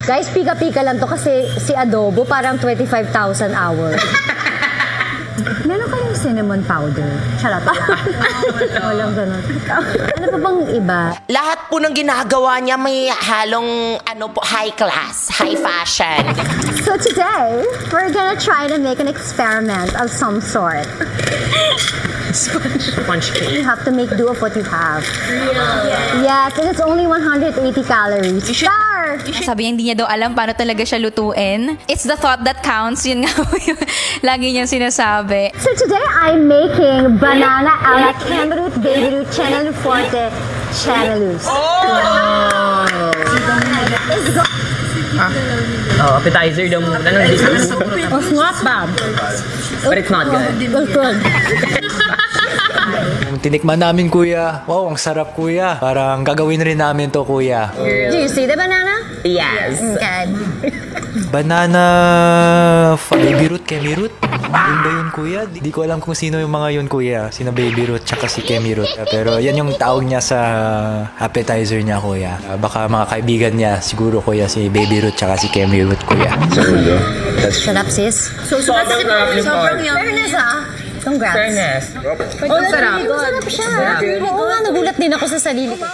Guys, pika-pika lang to kasi si adobo parang 25,000 hours. Meron kayong cinnamon powder? Charot. Walang ganun. Ano pa bang iba? Lahat po ng ginagawa niya may halong high class, high fashion. So today, we're gonna try to make an experiment of some sort. Sponge cake. You have to make do of what you have. Yes, and it's only 180 calories. Star! Sabi niya hindi niya daw alam paano talaga siya lutuin. It's the thought that counts. Yun nga yung lagi niyang sinasabi. So today, I'm making banana a la cantaloupe, baby root, cantaloupe forte, cantaloupe. Oh, appetizer daw muna. It's not bad. But it's not good. It's good. Tinikman namin, kuya. Wow, ang sarap, kuya. Parang gagawin rin namin to, kuya. Do you see the banana? Yes. Okay. Banana... baby root, kemi root? Yun ba yun, kuya? Di ko alam kung sino yung mga yun, kuya. Sino baby root, tsaka si kemi root. Pero yan yung tawag niya sa appetizer niya, kuya. Baka mga kaibigan niya, siguro, kuya, si baby root, tsaka si kemi root, kuya. Sarap, sis. Sobrang sarap yung part. Fairness, ah. Congrats. Fairness. Oh, sarap. Sarap siya. Oo nga, nagulat din ako sa sarili ko.